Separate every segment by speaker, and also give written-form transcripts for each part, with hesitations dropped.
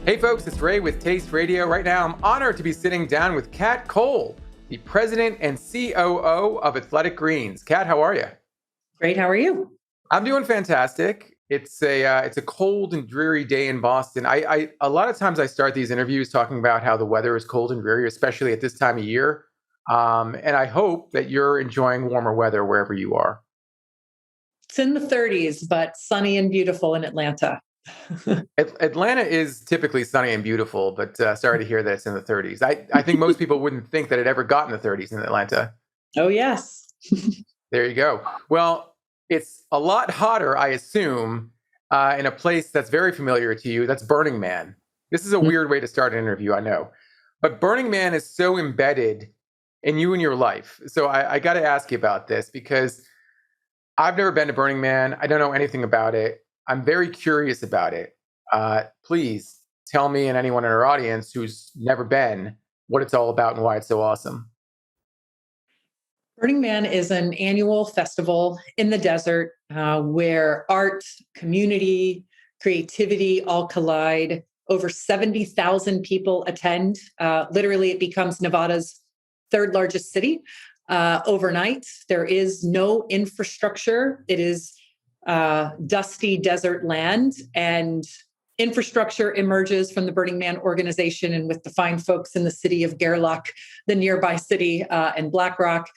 Speaker 1: Hey folks, it's Ray with Taste Radio. Right now, I'm honored to be sitting down with Kat Cole, the president and COO of Athletic Greens. Kat, how are you?
Speaker 2: Great. How are you?
Speaker 1: I'm doing fantastic. It's a cold and dreary day in Boston. I a lot of times I start these interviews talking about how the weather is cold and dreary, especially at this time of year. And I hope that you're enjoying warmer weather wherever you are.
Speaker 2: It's in the 30s, but sunny and beautiful in Atlanta.
Speaker 1: Atlanta is typically sunny and beautiful, but sorry to hear that it's in the 30s. I think most people wouldn't think that it ever got in the 30s in Atlanta.
Speaker 2: Oh, yes.
Speaker 1: There you go. Well, it's a lot hotter, I assume, in a place that's very familiar to you. That's Burning Man. This is a weird way to start an interview, I know. But Burning Man is so embedded in you and your life. So I got to ask you about this because I've never been to Burning Man. I don't know anything about it. I'm very curious about it. Please tell me and anyone in our audience who's never been what it's all about and why it's so awesome.
Speaker 2: Burning Man is an annual festival in the desert where art, community, creativity all collide. Over 70,000 people attend. Literally, it becomes Nevada's third largest city overnight. There is no infrastructure. It is dusty desert land, and infrastructure emerges from the Burning Man organization and with the fine folks in the city of Gerlach, the nearby city, and Black Rock.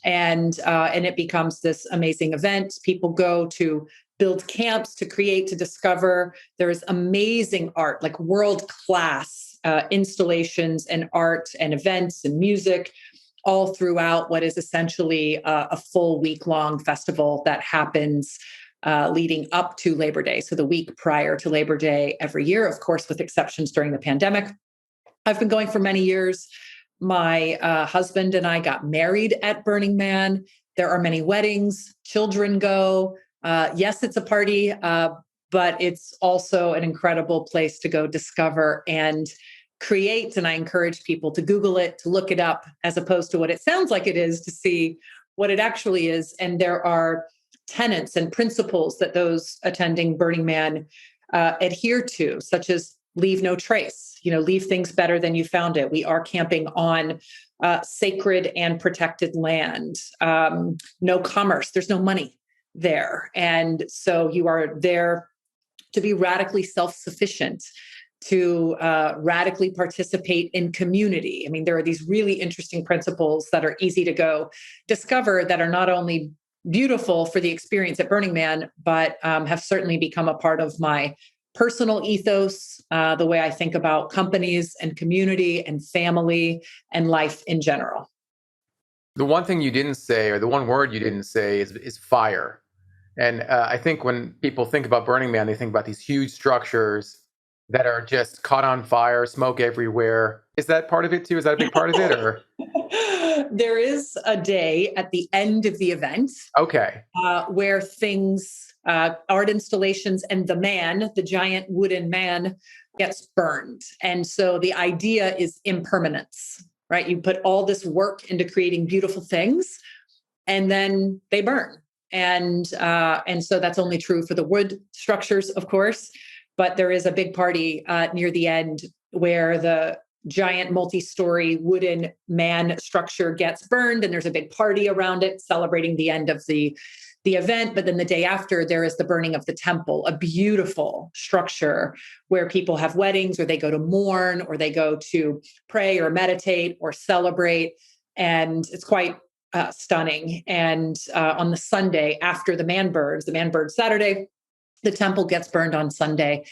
Speaker 2: And it becomes this amazing event. People go to build camps, to create, to discover. There's amazing art, like world-class installations and art and events and music all throughout what is essentially a full week-long festival that happens leading up to Labor Day. So the week prior to Labor Day every year, of course, with exceptions during the pandemic. I've been going for many years. My husband and I got married at Burning Man. There are many weddings, children go. Yes, it's a party, but it's also an incredible place to go discover and create. And I encourage people to Google it, to look it up, as opposed to what it sounds like it is, to see what it actually is. And there are tenets and principles that those attending Burning Man adhere to, such as leave no trace, leave things better than you found it. We are camping on sacred and protected land. No commerce, there's no money there. And so you are there to be radically self-sufficient, to radically participate in community. I mean, there are these really interesting principles that are easy to go discover that are not only beautiful for the experience at Burning Man, but have certainly become a part of my personal ethos, the way I think about companies and community and family and life in general.
Speaker 1: The one thing you didn't say, or the one word you didn't say, is fire. And I think when people think about Burning Man, they think about these huge structures that are just caught on fire, smoke everywhere. Is that part of it too? Is that a big part of it? Or
Speaker 2: there is a day at the end of the event,
Speaker 1: okay,
Speaker 2: where things, art installations, and the giant wooden man, gets burned. And so the idea is impermanence, right? You put all this work into creating beautiful things, and then they burn. And so that's only true for the wood structures, of course. But there is a big party near the end where the giant multi-story wooden man structure gets burned, and there's a big party around it celebrating the end of the event. But then the day after, there is the burning of the temple, a beautiful structure where people have weddings, or they go to mourn, or they go to pray or meditate or celebrate. And it's quite stunning. And on the Sunday after the man burns Saturday, the temple gets burned on Sunday.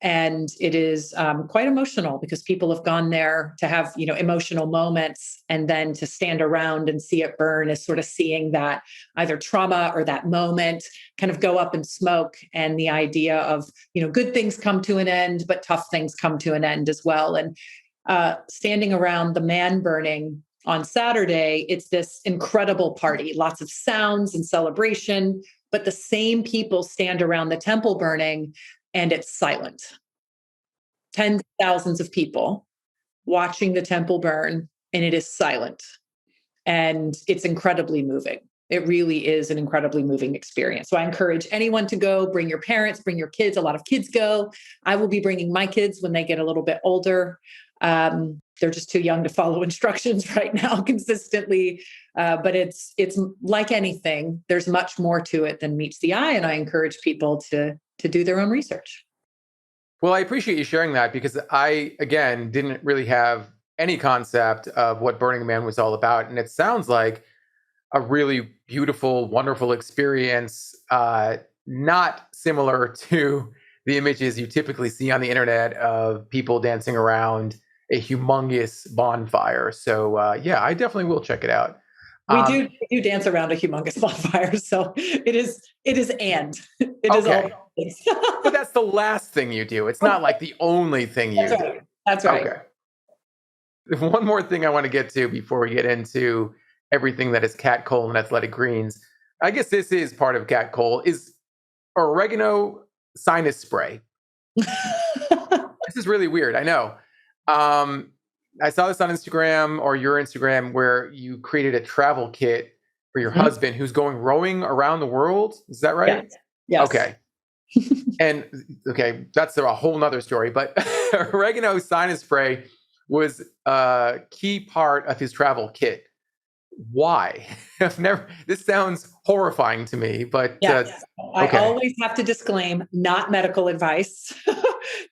Speaker 2: And it is quite emotional because people have gone there to have, emotional moments, and then to stand around and see it burn is sort of seeing that either trauma or that moment kind of go up in smoke, and the idea of, good things come to an end, but tough things come to an end as well. And standing around the man burning on Saturday, it's this incredible party, lots of sounds and celebration, but the same people stand around the temple burning, and it's silent. Tens of thousands of people watching the temple burn, and it is silent. And it's incredibly moving. It really is an incredibly moving experience. So I encourage anyone to go. Bring your parents, bring your kids. A lot of kids go. I will be bringing my kids when they get a little bit older. They're just too young to follow instructions right now consistently. But it's like anything. There's much more to it than meets the eye, and I encourage people to do their own research.
Speaker 1: Well, I appreciate you sharing that because I, again, didn't really have any concept of what Burning Man was all about. And it sounds like a really beautiful, wonderful experience, not similar to the images you typically see on the internet of people dancing around a humongous bonfire. So, yeah, I definitely will check it out.
Speaker 2: We do dance around a humongous bonfire, so it is and it is
Speaker 1: Okay.
Speaker 2: all things.
Speaker 1: But that's the last thing you do. It's not like the only thing you
Speaker 2: That's
Speaker 1: do.
Speaker 2: right. That's right.
Speaker 1: Okay. One more thing I want to get to before we get into everything that is cat coal and athletic greens. I guess this is part of cat coal, is oregano sinus spray. This is really weird. I know. I saw this on Instagram or your Instagram where you created a travel kit for your husband who's going rowing around the world. Is that right?
Speaker 2: Yes.
Speaker 1: Okay. And okay, that's a whole nother story. But oregano sinus spray was a key part of his travel kit. Why? This sounds horrifying to me, but
Speaker 2: Yes. I
Speaker 1: okay.
Speaker 2: always have to disclaim, not medical advice.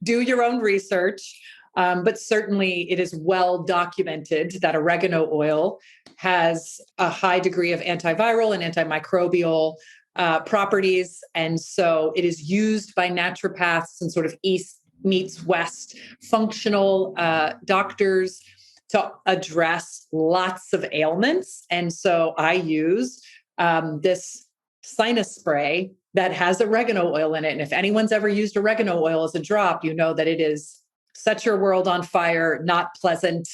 Speaker 2: Do your own research. But certainly it is well documented that oregano oil has a high degree of antiviral and antimicrobial properties. And so it is used by naturopaths and sort of East meets West functional doctors to address lots of ailments. And so I use this sinus spray that has oregano oil in it. And if anyone's ever used oregano oil as a drop, you know that it is set your world on fire, not pleasant,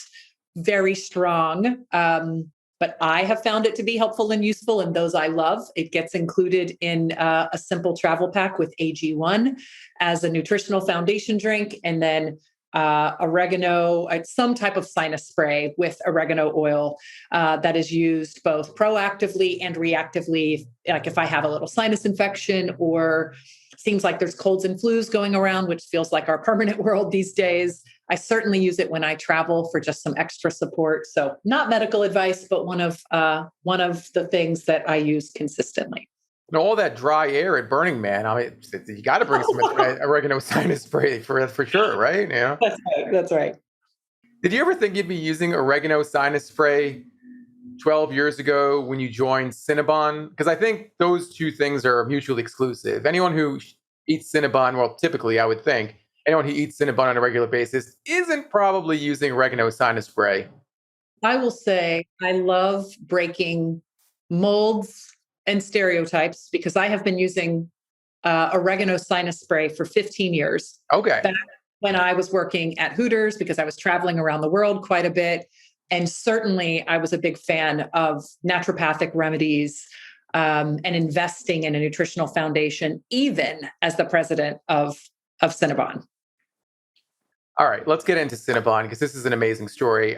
Speaker 2: very strong. But I have found it to be helpful and useful, and those I love. It gets included in a simple travel pack with AG1 as a nutritional foundation drink, and then oregano, some type of sinus spray with oregano oil that is used both proactively and reactively. Like if I have a little sinus infection or seems like there's colds and flus going around, which feels like our permanent world these days. I certainly use it when I travel for just some extra support. So not medical advice, but one of the things that I use consistently.
Speaker 1: And all that dry air at Burning Man, I mean, you got to bring some oregano sinus spray for sure, right? Yeah.
Speaker 2: That's right.
Speaker 1: Did you ever think you'd be using oregano sinus spray 12 years ago when you joined Cinnabon? Because I think those two things are mutually exclusive. Anyone who eats Cinnabon, well, typically I would think, anyone who eats Cinnabon on a regular basis isn't probably using oregano sinus spray.
Speaker 2: I will say I love breaking molds and stereotypes because I have been using oregano sinus spray for 15 years.
Speaker 1: Okay.
Speaker 2: Back when I was working at Hooters, because I was traveling around the world quite a bit. And certainly I was a big fan of naturopathic remedies and investing in a nutritional foundation, even as the president of Cinnabon.
Speaker 1: All right, let's get into Cinnabon because this is an amazing story.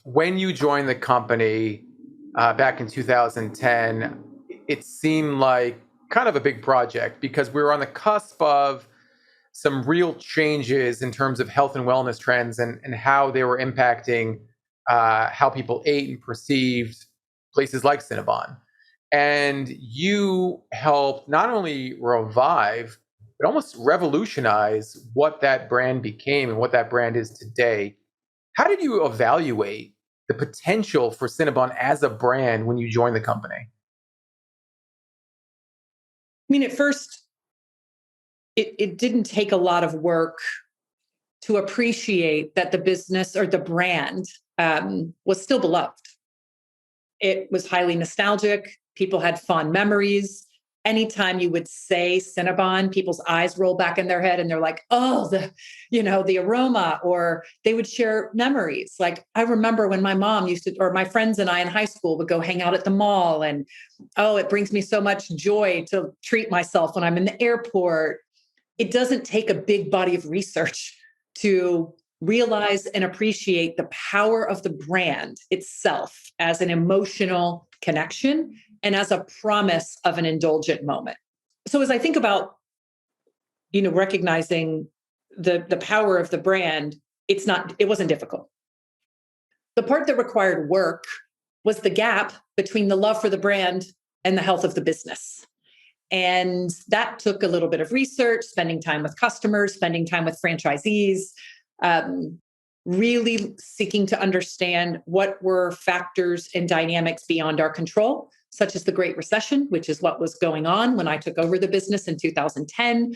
Speaker 1: When you joined the company back in 2010, it seemed like kind of a big project because we were on the cusp of some real changes in terms of health and wellness trends and how they were impacting how people ate and perceived places like Cinnabon. And you helped not only revive, but almost revolutionize what that brand became and what that brand is today. How did you evaluate the potential for Cinnabon as a brand when you joined the company?
Speaker 2: I mean, at first, it didn't take a lot of work to appreciate that the business or the brand was still beloved. It was highly nostalgic. People had fond memories. Anytime you would say Cinnabon, people's eyes roll back in their head and they're like, oh, the aroma, or they would share memories. Like I remember when my mom used to, or my friends and I in high school would go hang out at the mall and, oh, it brings me so much joy to treat myself when I'm in the airport. It doesn't take a big body of research to realize and appreciate the power of the brand itself as an emotional connection and as a promise of an indulgent moment. So as I think about, recognizing the power of the brand, it wasn't difficult. The part that required work was the gap between the love for the brand and the health of the business. And that took a little bit of research, spending time with customers, spending time with franchisees, really seeking to understand what were factors and dynamics beyond our control, such as the Great Recession, which is what was going on when I took over the business in 2010,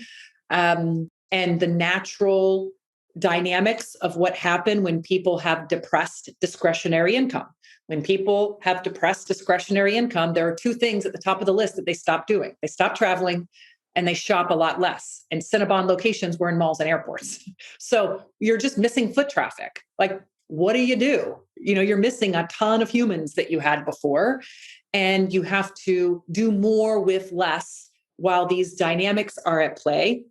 Speaker 2: and the natural dynamics of what happened when people have depressed discretionary income. When people have depressed discretionary income, there are two things at the top of the list that they stop doing. They stop traveling and they shop a lot less. And Cinnabon locations were in malls and airports. So you're just missing foot traffic. Like, what do? You're missing a ton of humans that you had before, and you have to do more with less while these dynamics are at play,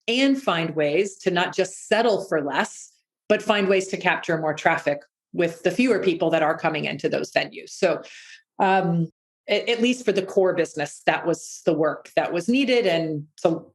Speaker 2: and find ways to not just settle for less, but find ways to capture more traffic with the fewer people that are coming into those venues. So at least for the core business, that was the work that was needed. And so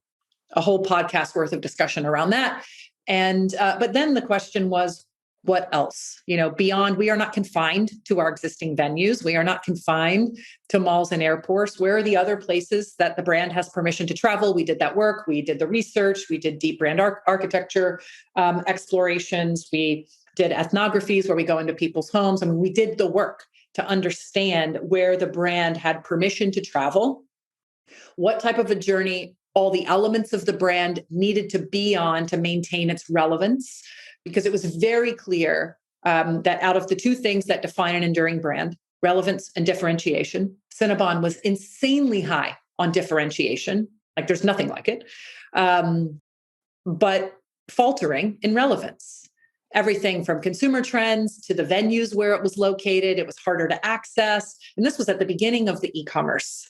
Speaker 2: a whole podcast worth of discussion around that. And but then the question was, what else? Beyond, we are not confined to our existing venues. We are not confined to malls and airports. Where are the other places that the brand has permission to travel? We did that work. We did the research. We did deep brand architecture explorations. We did ethnographies where we go into people's homes. I mean, we did the work to understand where the brand had permission to travel, what type of a journey all the elements of the brand needed to be on to maintain its relevance, because it was very clear that out of the two things that define an enduring brand, relevance and differentiation, Cinnabon was insanely high on differentiation. Like, there's nothing like it, but faltering in relevance. Everything from consumer trends to the venues where it was located, it was harder to access. And this was at the beginning of the e-commerce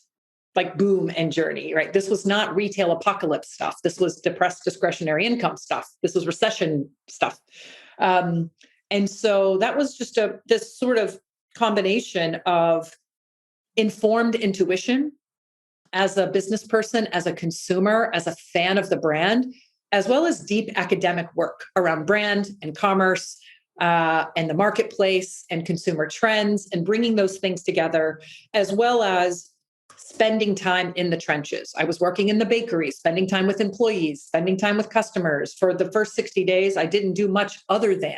Speaker 2: boom and journey, right? This was not retail apocalypse stuff. This was depressed discretionary income stuff. This was recession stuff. And so that was just this sort of combination of informed intuition as a business person, as a consumer, as a fan of the brand, as well as deep academic work around brand and commerce and the marketplace and consumer trends, and bringing those things together, as well as spending time in the trenches. I was working in the bakery, spending time with employees, spending time with customers. For the first 60 days, I didn't do much other than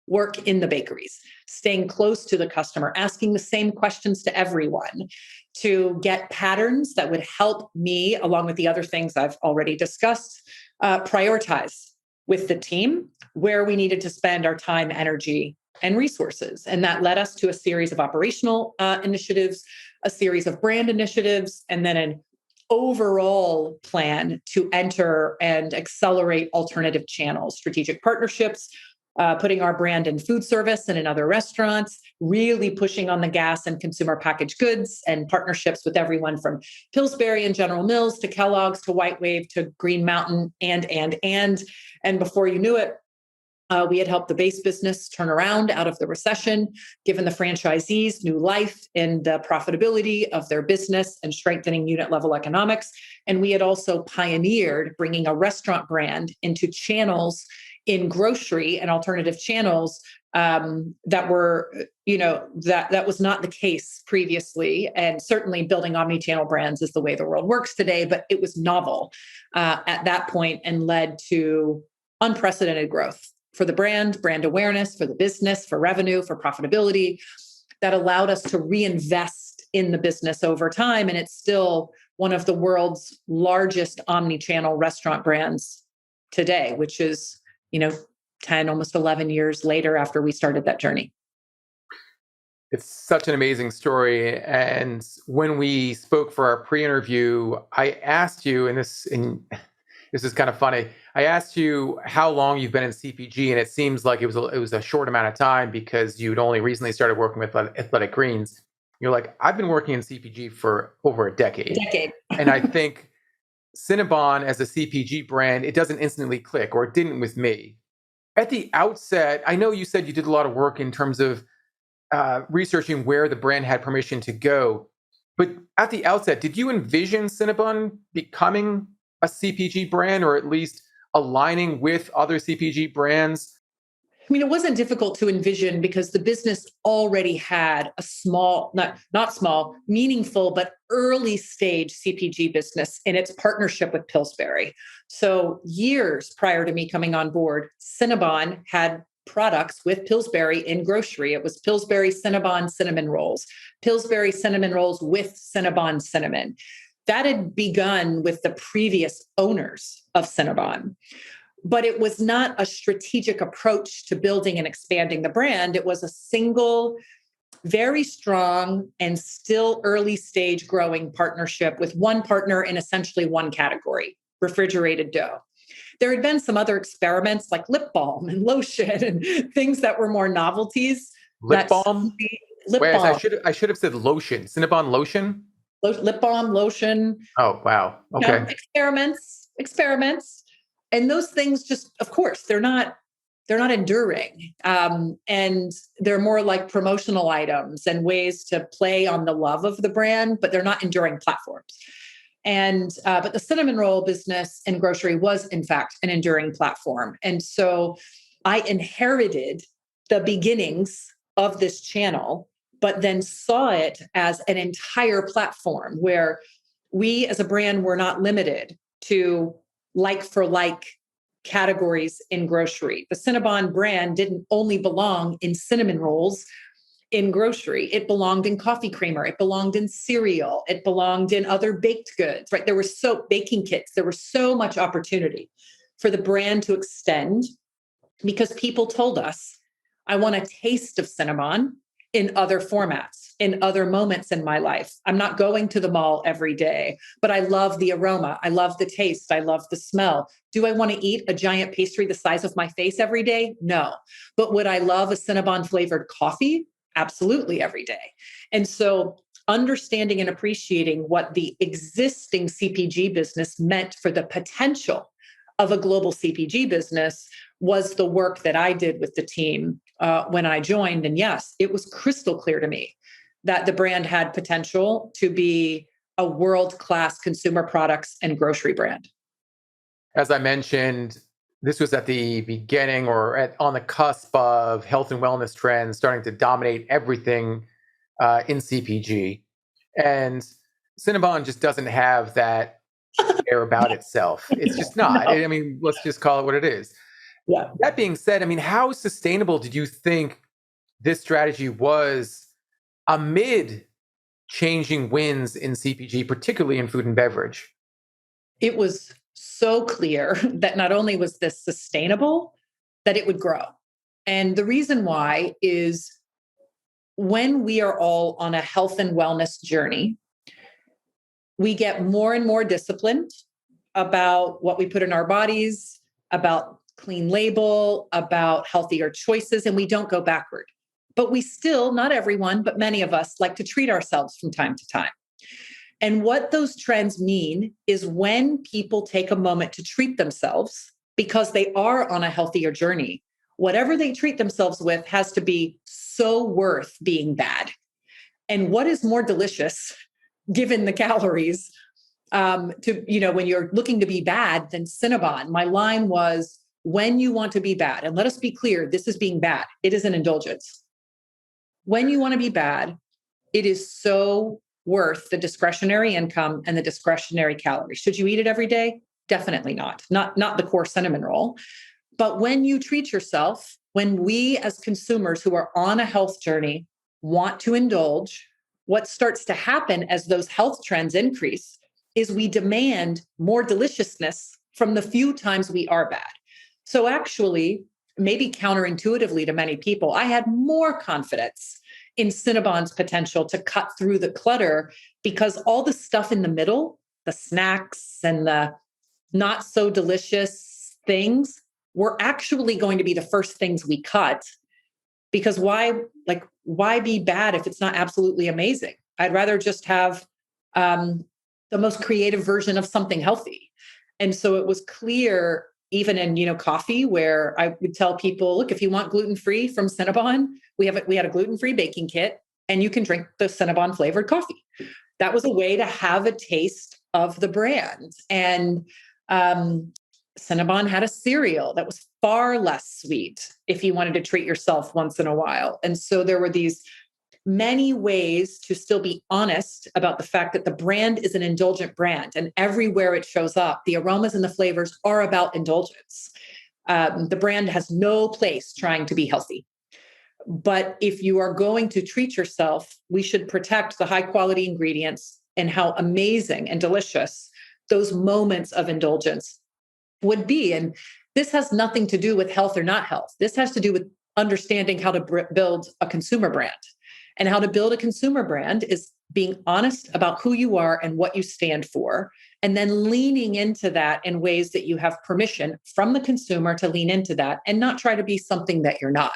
Speaker 2: work in the bakeries, staying close to the customer, asking the same questions to everyone to get patterns that would help me, along with the other things I've already discussed, prioritize with the team where we needed to spend our time, energy, and resources. And that led us to a series of operational initiatives, a series of brand initiatives, and then an overall plan to enter and accelerate alternative channels, strategic partnerships, putting our brand in food service and in other restaurants, really pushing on the gas and consumer packaged goods, and partnerships with everyone from Pillsbury and General Mills to Kellogg's to White Wave to Green Mountain and before you knew it, we had helped the base business turn around out of the recession, given the franchisees new life in the profitability of their business and strengthening unit level economics. And we had also pioneered bringing a restaurant brand into channels in grocery and alternative channels that were, that was not the case previously. And certainly building omnichannel brands is the way the world works today, but it was novel at that point and led to unprecedented growth for the brand awareness, for the business, for revenue, for profitability, that allowed us to reinvest in the business over time. And it's still one of the world's largest omni-channel restaurant brands today, which is, 10, almost 11 years later after we started that journey.
Speaker 1: It's such an amazing story. And when we spoke for our pre-interview, I asked you, and this is kind of funny, I asked you how long you've been in CPG, and it seems like it was a short amount of time because you'd only recently started working with Athletic Greens. You're like, I've been working in CPG for over a decade. And I think Cinnabon as a CPG brand, it doesn't instantly click, or it didn't with me. At the outset, I know you said you did a lot of work in terms of researching where the brand had permission to go. But at the outset, did you envision Cinnabon becoming a CPG brand, or at least aligning with other CPG brands?
Speaker 2: I mean, it wasn't difficult to envision because the business already had a small, not small, meaningful, but early stage CPG business in its partnership with Pillsbury. So years prior to me coming on board, Cinnabon had products with Pillsbury in grocery. It was Pillsbury Cinnabon cinnamon rolls, Pillsbury cinnamon rolls with Cinnabon cinnamon. That had begun with the previous owners of Cinnabon. But it was not a strategic approach to building and expanding the brand. It was a single, very strong and still early stage growing partnership with one partner in essentially one category, refrigerated dough. There had been some other experiments like lip balm and lotion and things that were more novelties.
Speaker 1: Lip balm?
Speaker 2: Lip
Speaker 1: Wait,
Speaker 2: balm,
Speaker 1: I should have said lotion. Cinnabon lotion?
Speaker 2: lip balm, lotion,
Speaker 1: Oh, wow. Okay.
Speaker 2: experiments. And those things just, of course, they're not enduring. And they're more like promotional items and ways to play on the love of the brand, but they're not enduring platforms. And but the cinnamon roll business in grocery was in fact an enduring platform. And so I inherited the beginnings of this channel, but then saw it as an entire platform where we as a brand were not limited to like for like categories in grocery. The Cinnabon brand didn't only belong in cinnamon rolls in grocery. It belonged in coffee creamer. It belonged in cereal. It belonged in other baked goods, right? There were baking kits. There was so much opportunity for the brand to extend because people told us, I want a taste of Cinnabon in other formats, in other moments in my life. I'm not going to the mall every day, but I love the aroma. I love the taste. I love the smell. Do I want to eat a giant pastry the size of my face every day? No. But would I love a Cinnabon flavored coffee? Absolutely every day. And so understanding and appreciating what the existing CPG business meant for the potential of a global CPG business was the work that I did with the team when I joined. And yes, it was crystal clear to me that the brand had potential to be a world-class consumer products and grocery brand.
Speaker 1: As I mentioned, this was at the beginning on the cusp of health and wellness trends starting to dominate everything in CPG. And Cinnabon just doesn't have that air about itself. It's just not.
Speaker 2: No.
Speaker 1: I mean, let's just call it what it is.
Speaker 2: Yeah.
Speaker 1: That being said, I mean, how sustainable did you think this strategy was amid changing winds in CPG, particularly in food and beverage?
Speaker 2: It was so clear that not only was this sustainable, that it would grow. And the reason why is when we are all on a health and wellness journey, we get more and more disciplined about what we put in our bodies, about clean label, about healthier choices, and we don't go backward. But we still, not everyone, but many of us like to treat ourselves from time to time. And what those trends mean is when people take a moment to treat themselves because they are on a healthier journey, whatever they treat themselves with has to be so worth being bad. And what is more delicious, given the calories, when you're looking to be bad than Cinnabon? My line was, when you want to be bad, and let us be clear, this is being bad. It is an indulgence. When you want to be bad, it is so worth the discretionary income and the discretionary calories. Should you eat it every day? Definitely not. Not the core cinnamon roll. But when you treat yourself, when we as consumers who are on a health journey want to indulge, what starts to happen as those health trends increase is we demand more deliciousness from the few times we are bad. So actually, maybe counterintuitively to many people, I had more confidence in Cinnabon's potential to cut through the clutter because all the stuff in the middle, the snacks and the not so delicious things, were actually going to be the first things we cut. Because why be bad if it's not absolutely amazing? I'd rather just have the most creative version of something healthy. And so it was clear, even in coffee, where I would tell people, look, if you want gluten-free from Cinnabon, we had a gluten-free baking kit, and you can drink the Cinnabon flavored coffee. that was a way to have a taste of the brand. And Cinnabon had a cereal that was far less sweet if you wanted to treat yourself once in a while. And so there were these many ways to still be honest about the fact that the brand is an indulgent brand. And everywhere it shows up, the aromas and the flavors are about indulgence. The brand has no place trying to be healthy. But if you are going to treat yourself, we should protect the high quality ingredients and how amazing and delicious those moments of indulgence would be. And this has nothing to do with health or not health. This has to do with understanding how to build a consumer brand. And how to build a consumer brand is being honest about who you are and what you stand for, and then leaning into that in ways that you have permission from the consumer to lean into that and not try to be something that you're not.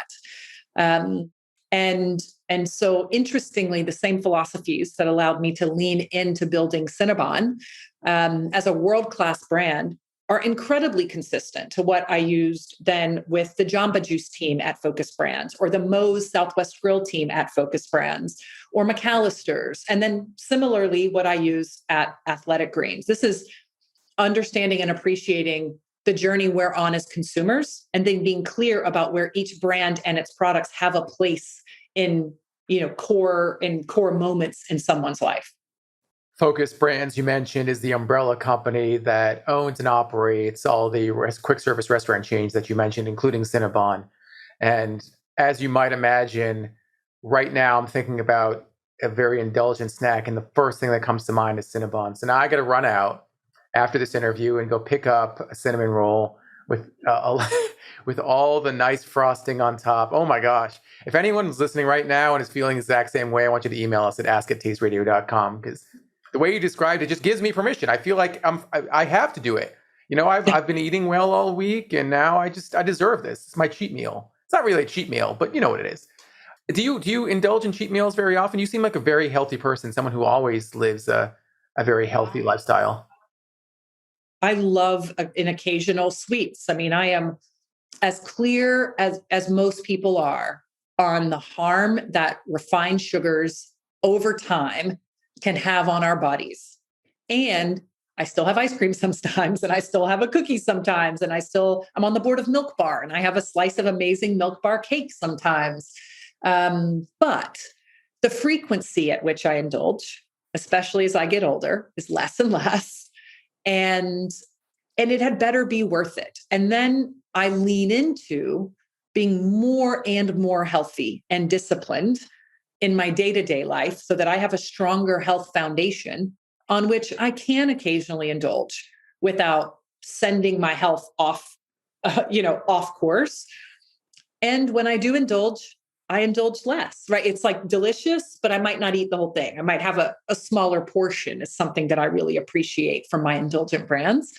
Speaker 2: Um, and so interestingly, the same philosophies that allowed me to lean into building Cinnabon as a world-class brand are incredibly consistent to what I used then with the Jamba Juice team at Focus Brands, or the Moe's Southwest Grill team at Focus Brands, or McAllister's. And then similarly, what I use at Athletic Greens. This is understanding and appreciating the journey we're on as consumers, and then being clear about where each brand and its products have a place in, core moments in someone's life.
Speaker 1: Focus Brands, you mentioned, is the umbrella company that owns and operates all the quick service restaurant chains that you mentioned, including Cinnabon. And as you might imagine, right now I'm thinking about a very indulgent snack, and the first thing that comes to mind is Cinnabon. So now I got to run out after this interview and go pick up a cinnamon roll with with all the nice frosting on top. Oh my gosh. If anyone's listening right now and is feeling the exact same way, I want you to email us at ask@tasteradio.com, because the way you described it just gives me permission. I feel like I have to do it. I've been eating well all week, and now I deserve this. It's my cheat meal. It's not really a cheat meal, but you know what it is. Do you indulge in cheat meals very often? You seem like a very healthy person, someone who always lives a very healthy lifestyle.
Speaker 2: I love an occasional sweets. I mean, I am as clear as most people are on the harm that refined sugars over time can have on our bodies. And I still have ice cream sometimes, and I still have a cookie sometimes, and I'm on the board of Milk Bar, and I have a slice of amazing Milk Bar cake sometimes. But the frequency at which I indulge, especially as I get older, is less and less. And it had better be worth it. And then I lean into being more and more healthy and disciplined in my day-to-day life so that I have a stronger health foundation on which I can occasionally indulge without sending my health off, off course. And when I do indulge, I indulge less, right? It's like delicious, but I might not eat the whole thing. I might have a smaller portion is something that I really appreciate from my indulgent brands,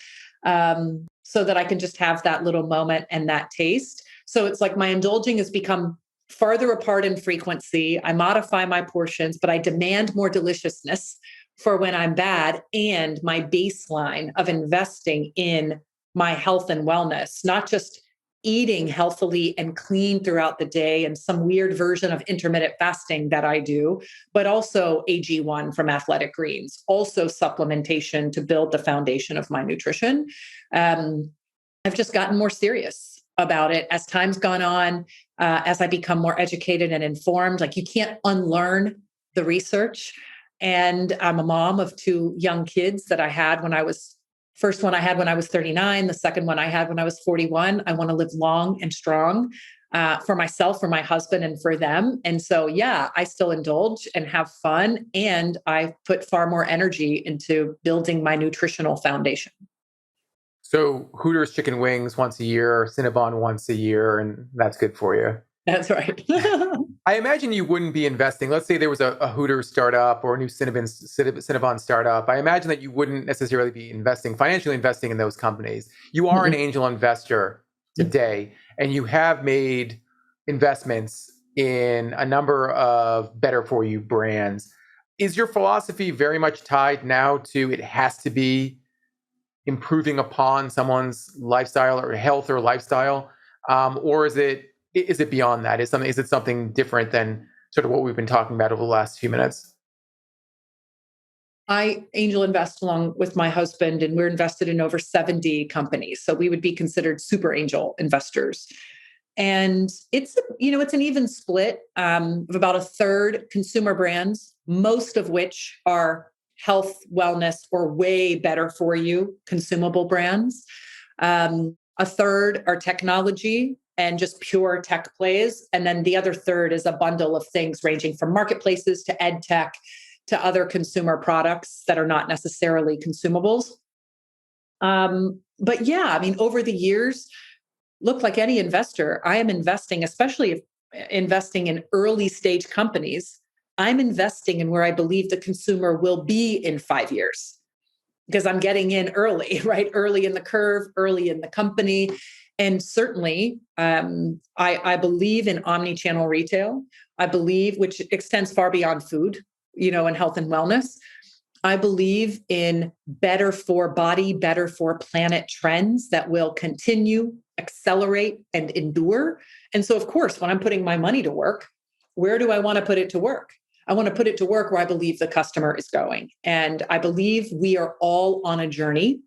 Speaker 2: so that I can just have that little moment and that taste. So it's like my indulging has become farther apart in frequency. I modify my portions, but I demand more deliciousness for when I'm bad, and my baseline of investing in my health and wellness, not just eating healthily and clean throughout the day and some weird version of intermittent fasting that I do, but also AG1 from Athletic Greens, also supplementation to build the foundation of my nutrition. I've just gotten more serious about it as time's gone on, as I become more educated and informed. Like, you can't unlearn the research. And I'm a mom of two young kids that I had when I was First one I had when I was 39, the second one I had when I was 41. I want to live long and strong, for myself, for my husband, and for them. And so, yeah, I still indulge and have fun. And I put far more energy into building my nutritional foundation.
Speaker 1: So Hooters chicken wings once a year, Cinnabon once a year, and that's good for you.
Speaker 2: That's right.
Speaker 1: I imagine you wouldn't be investing. Let's say there was a Hooters startup or a new Cinnabon startup. I imagine that you wouldn't necessarily be financially investing in those companies. You are an angel investor today, and you have made investments in a number of better for you brands. Is your philosophy very much tied now to it has to be improving upon someone's lifestyle or health or lifestyle, or is it beyond that? Is it something different than sort of what we've been talking about over the last few minutes?
Speaker 2: I angel invest along with my husband, and we're invested in over 70 companies. So we would be considered super angel investors. And it's an even split of about a third consumer brands, most of which are health, wellness, or way better for you consumable brands. A third are technology and just pure tech plays. And then the other third is a bundle of things ranging from marketplaces to ed tech to other consumer products that are not necessarily consumables. But yeah, I mean, over the years, look, like any investor, I am investing, especially if investing in early stage companies. I'm investing in where I believe the consumer will be in 5 years because I'm getting in early, right? Early in the curve, early in the company. And certainly, I believe in omnichannel retail. I believe, which extends far beyond food, and health and wellness. I believe in better for body, better for planet trends that will continue, accelerate, and endure. And so, of course, when I'm putting my money to work, where do I want to put it to work? I want to put it to work where I believe the customer is going. And I believe we are all on a journey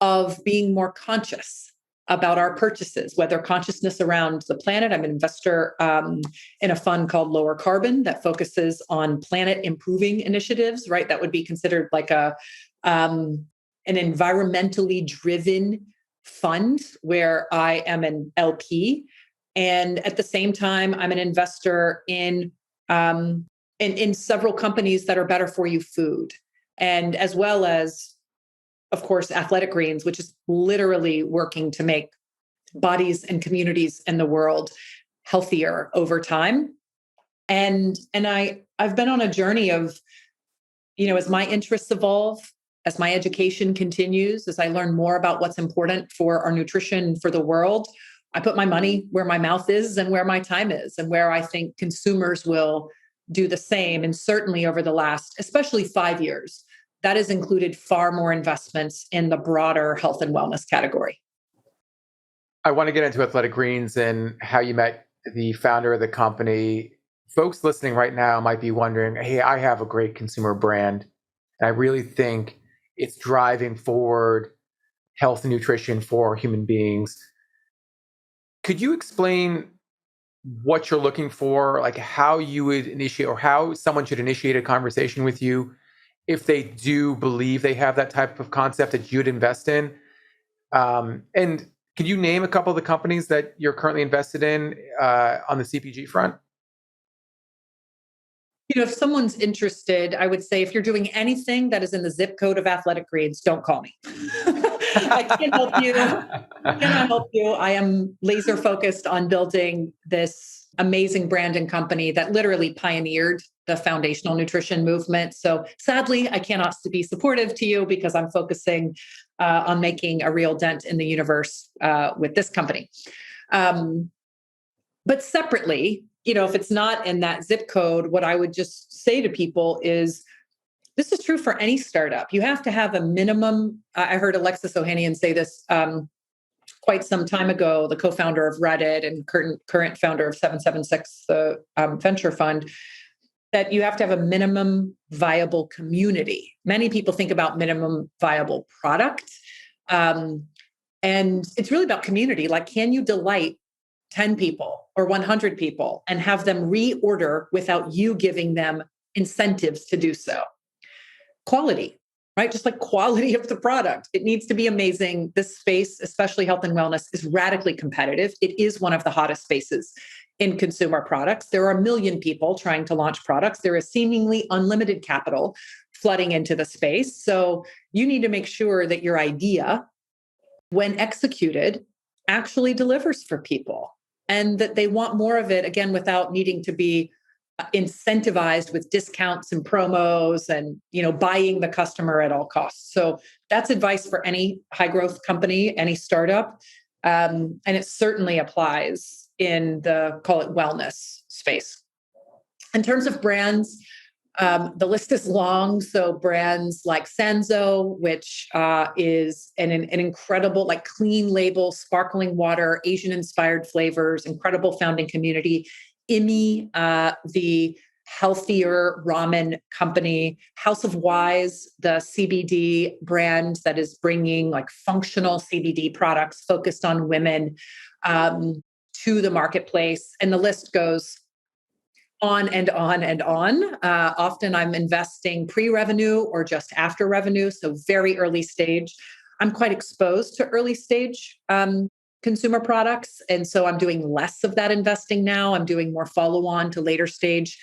Speaker 2: of being more conscious about our purchases, whether consciousness around the planet. I'm an investor in a fund called Lower Carbon that focuses on planet improving initiatives, right? That would be considered like an environmentally driven fund where I am an LP. And at the same time, I'm an investor in several companies that are better for you food, and as well as, of course, Athletic Greens, which is literally working to make bodies and communities in the world healthier over time. And I've been on a journey of, as my interests evolve, as my education continues, as I learn more about what's important for our nutrition for the world, I put my money where my mouth is and where my time is, and where I think consumers will do the same. And certainly over the last, especially 5 years, that has included far more investments in the broader health and wellness category.
Speaker 1: I want to get into Athletic Greens and how you met the founder of the company. Folks listening right now might be wondering, hey, I have a great consumer brand, and I really think it's driving forward health and nutrition for human beings. Could you explain what you're looking for, like how you would initiate or how someone should initiate a conversation with you if they do believe they have that type of concept that you'd invest in? And can you name a couple of the companies that you're currently invested in on the CPG front?
Speaker 2: If someone's interested, I would say if you're doing anything that is in the zip code of Athletic Greens, don't call me. I can't help you. Cannot help you. I am laser focused on building this amazing brand and company that literally pioneered the foundational nutrition movement. So sadly, I cannot be supportive to you because I'm focusing on making a real dent in the universe with this company. But separately, if it's not in that zip code, what I would just say to people is, this is true for any startup. You have to have a minimum. I heard Alexis Ohanian say this quite some time ago, the co-founder of Reddit and current founder of 776, the venture fund, that you have to have a minimum viable community. Many people think about minimum viable product. And it's really about community. Like, can you delight 10 people or 100 people and have them reorder without you giving them incentives to do so? Quality, right? Just like quality of the product. It needs to be amazing. This space, especially health and wellness, is radically competitive. It is one of the hottest spaces in consumer products. There are a million people trying to launch products. There is seemingly unlimited capital flooding into the space. So you need to make sure that your idea, when executed, actually delivers for people and that they want more of it, again, without needing to be incentivized with discounts and promos and buying the customer at all costs. So that's advice for any high growth company, any startup, and it certainly applies in the, call it, wellness space. In terms of brands, the list is long. So brands like Sanzo, which is an incredible, like, clean label, sparkling water, Asian inspired flavors, incredible founding community. IMI, the healthier ramen company. House of Wise, the CBD brand that is bringing like functional CBD products focused on women to the marketplace. And the list goes on and on and on. Often I'm investing pre-revenue or just after revenue, so very early stage. I'm quite exposed to early stage consumer products. And so I'm doing less of that investing now. I'm doing more follow-on to later stage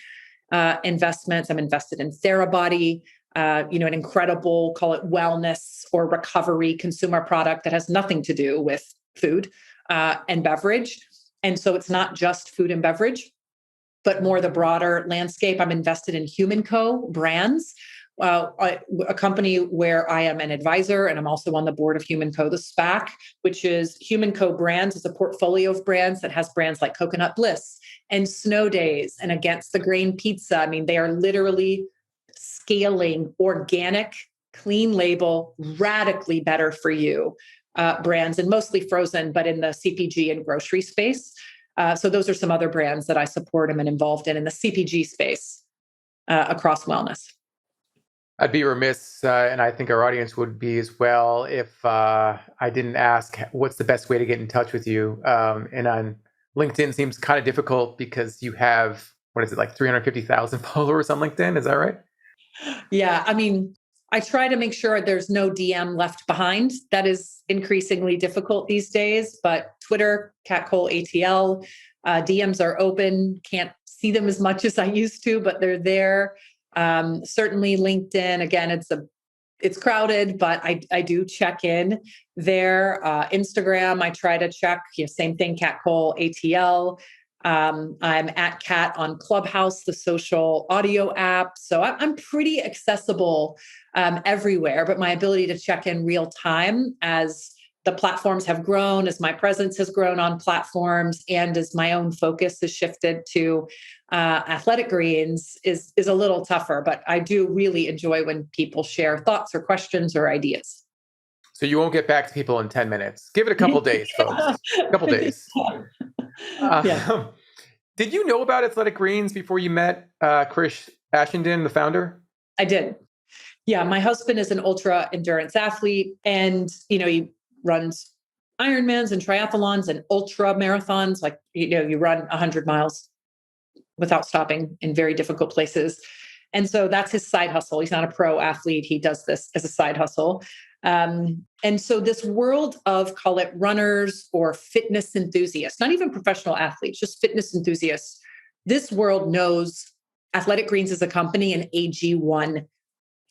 Speaker 2: investments. I'm invested in Therabody, an incredible, call it wellness or recovery consumer product that has nothing to do with food and beverage. And so it's not just food and beverage, but more the broader landscape. I'm invested in Human Co. Brands, a company where I am an advisor, and I'm also on the board of Human Co., the SPAC, which is Human Co. Brands is a portfolio of brands that has brands like Coconut Bliss and Snow Days and Against the Grain Pizza. I mean, they are literally scaling organic, clean label, radically better for you brands, and mostly frozen, but in the CPG and grocery space. So those are some other brands that I support and am involved in the CPG space across wellness.
Speaker 1: I'd be remiss, and I think our audience would be as well, if I didn't ask what's the best way to get in touch with you. And on LinkedIn seems kind of difficult because you have, what is it, like 350,000 followers on LinkedIn? Is that right?
Speaker 2: Yeah. I mean, I try to make sure there's no DM left behind. That is increasingly difficult these days, but Twitter, CatColeATL, DMs are open. Can't see them as much as I used to, but they're there. Certainly LinkedIn, again, it's crowded, but I do check in there. Instagram, I try to check, same thing, CatColeATL. I'm at Cat on Clubhouse, the social audio app. So I'm pretty accessible everywhere, but my ability to check in real time as the platforms have grown, as my presence has grown on platforms, and as my own focus has shifted to athletic greens is a little tougher, but I do really enjoy when people share thoughts or questions or ideas.
Speaker 1: So you won't get back to people in 10 minutes. Give it a couple days, folks. A couple days.
Speaker 2: Yeah.
Speaker 1: Did you know about Athletic Greens before you met Chris Ashenden, the founder?
Speaker 2: I did. Yeah, my husband is an ultra endurance athlete, and he runs Ironmans and triathlons and ultra marathons. Like you run 100 miles without stopping in very difficult places, and so that's his side hustle. He's not a pro athlete; he does this as a side hustle. And so this world of, call it runners or fitness enthusiasts, not even professional athletes, just fitness enthusiasts. This world knows Athletic Greens as a company and AG1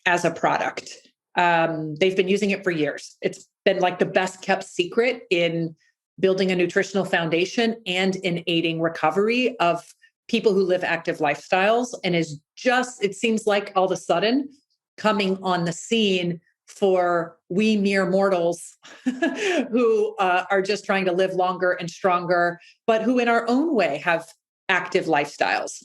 Speaker 2: as a product. They've been using it for years. It's been like the best kept secret in building a nutritional foundation and in aiding recovery of people who live active lifestyles, and it seems like all of a sudden coming on the scene for we mere mortals who are just trying to live longer and stronger, but who in our own way have active lifestyles.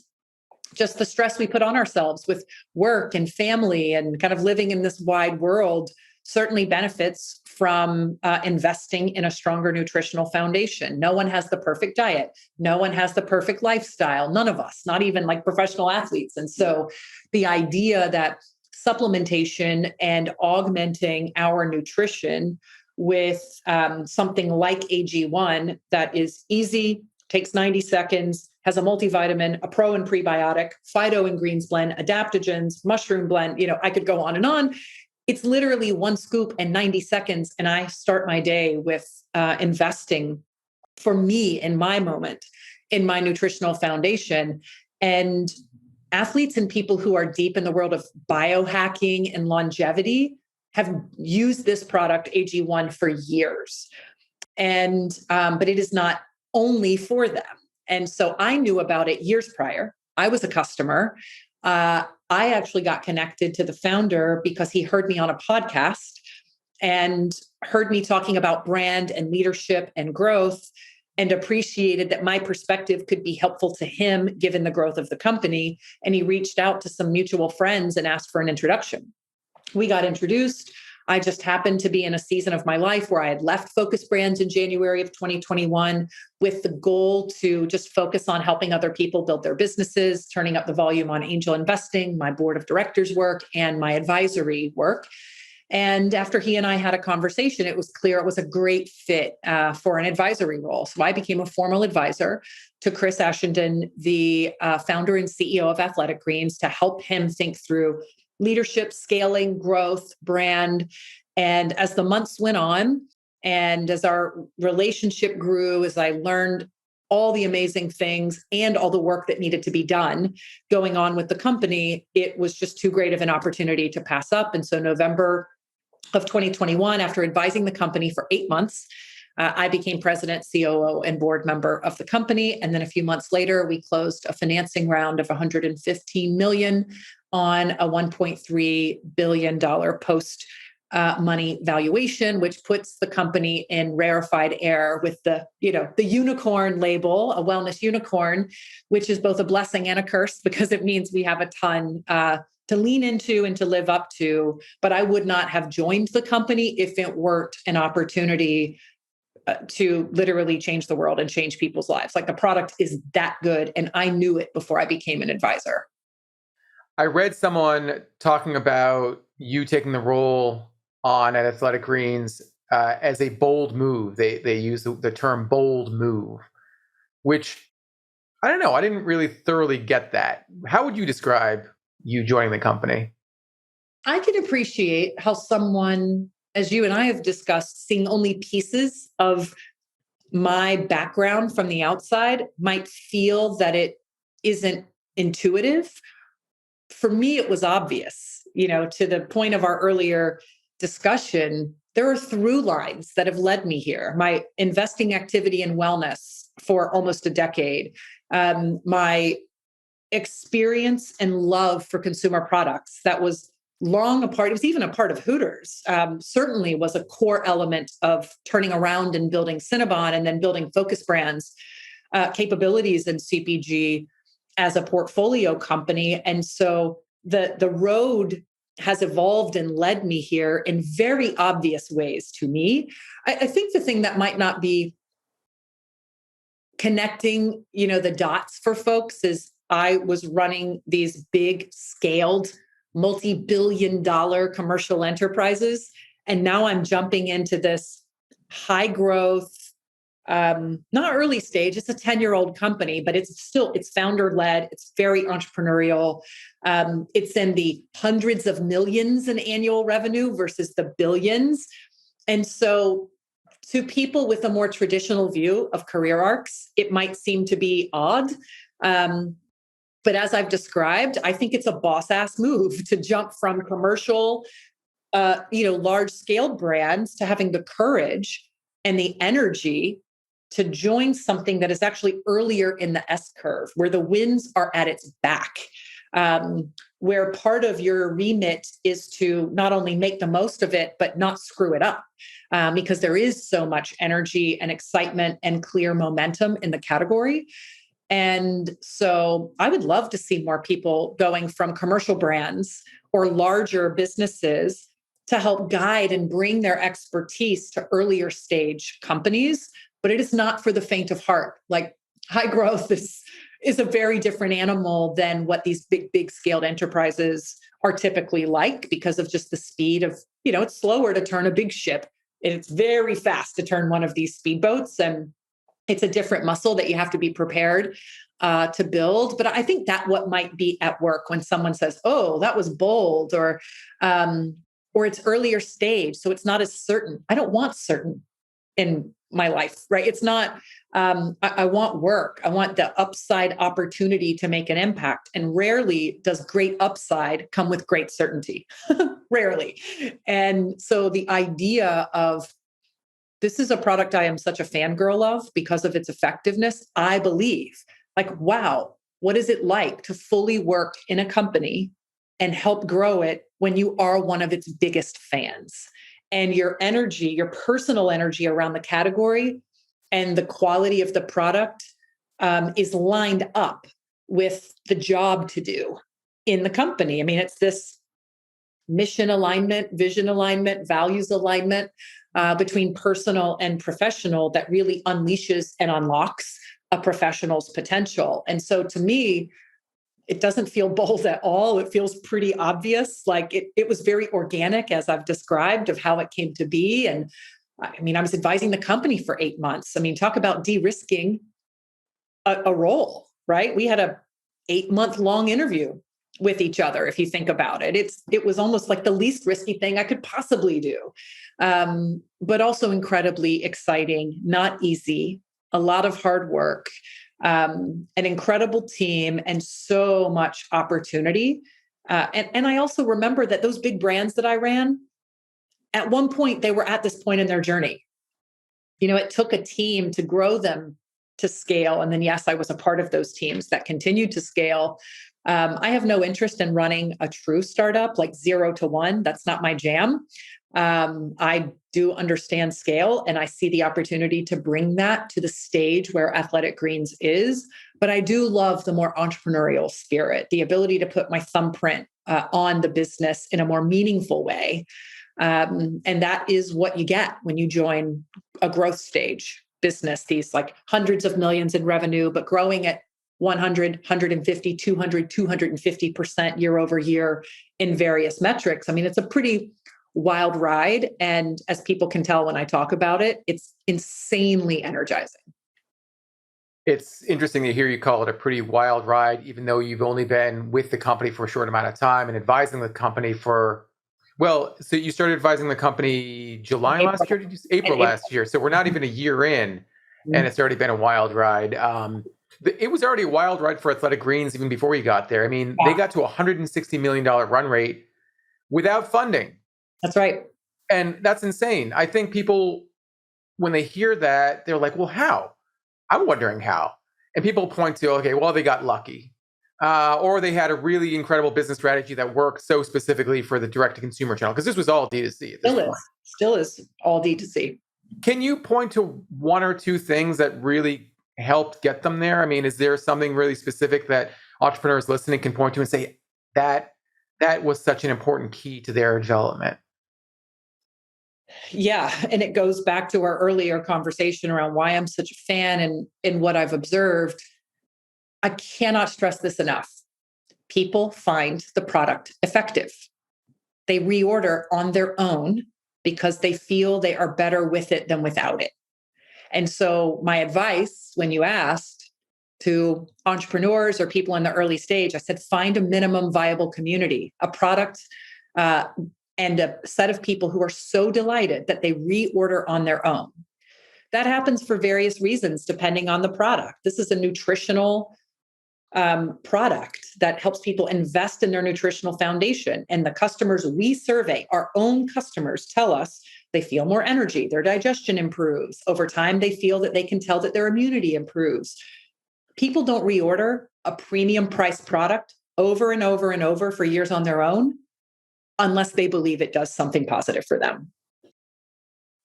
Speaker 2: Just the stress we put on ourselves with work and family and kind of living in this wide world certainly benefits from investing in a stronger nutritional foundation. No one has the perfect diet. No one has the perfect lifestyle. None of us, not even like professional athletes. And so the idea that supplementation and augmenting our nutrition with something like AG1 that is easy, takes 90 seconds, has a multivitamin, a pro and prebiotic, phyto and greens blend, adaptogens, mushroom blend, I could go on and on. It's literally one scoop and 90 seconds. And I start my day with investing for me in my moment, in my nutritional foundation. And athletes and people who are deep in the world of biohacking and longevity have used this product, AG1, for years. And, but it is not only for them. And so I knew about it years prior. I was a customer. I actually got connected to the founder because he heard me on a podcast and heard me talking about brand and leadership and growth, and appreciated that my perspective could be helpful to him given the growth of the company. And he reached out to some mutual friends and asked for an introduction. We got introduced. I just happened to be in a season of my life where I had left Focus Brands in January of 2021 with the goal to just focus on helping other people build their businesses, turning up the volume on angel investing, my board of directors work, and my advisory work. And after he and I had a conversation, it was clear it was a great fit for an advisory role. So I became a formal advisor to Chris Ashenden, the founder and CEO of Athletic Greens, to help him think through leadership, scaling, growth, brand. And as the months went on, and as our relationship grew, as I learned all the amazing things and all the work that needed to be done going on with the company, it was just too great of an opportunity to pass up. And so November of 2021, after advising the company for 8 months, I became president, COO, and board member of the company. And then a few months later, we closed a financing round of $115 million on a $1.3 billion post money valuation, which puts the company in rarefied air with the unicorn label, a wellness unicorn, which is both a blessing and a curse because it means we have a ton to lean into and to live up to. But I would not have joined the company if it weren't an opportunity to literally change the world and change people's lives. Like, the product is that good. And I knew it before I became an advisor.
Speaker 1: I read someone talking about you taking the role on at Athletic Greens as a bold move. They use the term bold move, which I don't know. I didn't really thoroughly get that. How would you describe you joining the company?
Speaker 2: I can appreciate how someone, as you and I have discussed, seeing only pieces of my background from the outside might feel that it isn't intuitive. For me, it was obvious, to the point of our earlier discussion. There are through lines that have led me here. My investing activity in wellness for almost a decade, my experience and love for consumer products that was long a part, it was even a part of Hooters, certainly was a core element of turning around and building Cinnabon and then building Focus Brands capabilities in CPG as a portfolio company. And so the road has evolved and led me here in very obvious ways to me. I think the thing that might not be connecting, the dots for folks is I was running these big scaled multi-billion-dollar commercial enterprises. And now I'm jumping into this high growth, not early stage, it's a 10-year-old company, but it's founder led. It's very entrepreneurial. It's in the hundreds of millions in annual revenue versus the billions. And so to people with a more traditional view of career arcs, it might seem to be odd. But as I've described, I think it's a boss ass move to jump from commercial, large scale brands to having the courage and the energy to join something that is actually earlier in the S curve, where the winds are at its back, where part of your remit is to not only make the most of it, but not screw it up, because there is so much energy and excitement and clear momentum in the category. And so I would love to see more people going from commercial brands or larger businesses to help guide and bring their expertise to earlier stage companies. But it is not for the faint of heart. Like, high growth is a very different animal than what these big scaled enterprises are typically like, because of just the speed of, it's slower to turn a big ship. And it's very fast to turn one of these speedboats. And it's a different muscle that you have to be prepared to build. But I think that what might be at work when someone says, "Oh, that was bold," or it's earlier stage, so it's not as certain. I don't want certain in my life, right? It's not. I want work. I want the upside opportunity to make an impact. And rarely does great upside come with great certainty. Rarely. And so the idea of, this is a product I am such a fangirl of because of its effectiveness. I believe, like, wow, what is it like to fully work in a company and help grow it when you are one of its biggest fans? And your energy, your personal energy around the category and the quality of the product is lined up with the job to do in the company. I mean, it's this mission alignment, vision alignment, values alignment between personal and professional that really unleashes and unlocks a professional's potential. And so to me, it doesn't feel bold at all. It feels pretty obvious. Like it was very organic, as I've described, of how it came to be. And I mean, I was advising the company for 8 months. I mean, talk about de-risking a role, right? We had a 8-month long interview with each other. If you think about it, it was almost like the least risky thing I could possibly do. But also incredibly exciting, not easy, a lot of hard work, an incredible team, and so much opportunity. And I also remember that those big brands that I ran, at one point, they were at this point in their journey. It took a team to grow them to scale. And then, yes, I was a part of those teams that continued to scale. I have no interest in running a true startup like 0 to 1. That's not my jam. I do understand scale, and I see the opportunity to bring that to the stage where Athletic Greens is. But I do love the more entrepreneurial spirit, the ability to put my thumbprint on the business in a more meaningful way. And that is what you get when you join a growth stage business, these like hundreds of millions in revenue, but growing at 100, 150, 200, 250% year over year in various metrics. I mean, it's a pretty wild ride. And as people can tell when I talk about it, it's insanely energizing.
Speaker 1: It's interesting to hear you call it a pretty wild ride, even though you've only been with the company for a short amount of time and advising the company for, well, so you started advising the company July last year, April last year. So we're not even a year in, and it's already been a wild ride. It was already a wild ride for Athletic Greens even before you got there. I mean, they got to a $160 million run rate without funding.
Speaker 2: That's right.
Speaker 1: And that's insane. I think people, when they hear that, they're like, well, how? I'm wondering how. And people point to, okay, well, they got lucky. Or they had a really incredible business strategy that worked so specifically for the direct-to-consumer channel, because this was all D2C at this point.
Speaker 2: Still is all D2C.
Speaker 1: Can you point to one or two things that really helped get them there? I mean, is there something really specific that entrepreneurs listening can point to and say, that was such an important key to their development?
Speaker 2: Yeah. And it goes back to our earlier conversation around why I'm such a fan and in what I've observed. I cannot stress this enough. People find the product effective. They reorder on their own because they feel they are better with it than without it. And so my advice when you asked to entrepreneurs or people in the early stage, I said, find a minimum viable community, a product, and a set of people who are so delighted that they reorder on their own. That happens for various reasons, depending on the product. This is a nutritional product that helps people invest in their nutritional foundation. And the customers we survey, our own customers, tell us they feel more energy, their digestion improves. Over time, they feel that they can tell that their immunity improves. People don't reorder a premium priced product over and over and over for years on their own unless they believe it does something positive for them.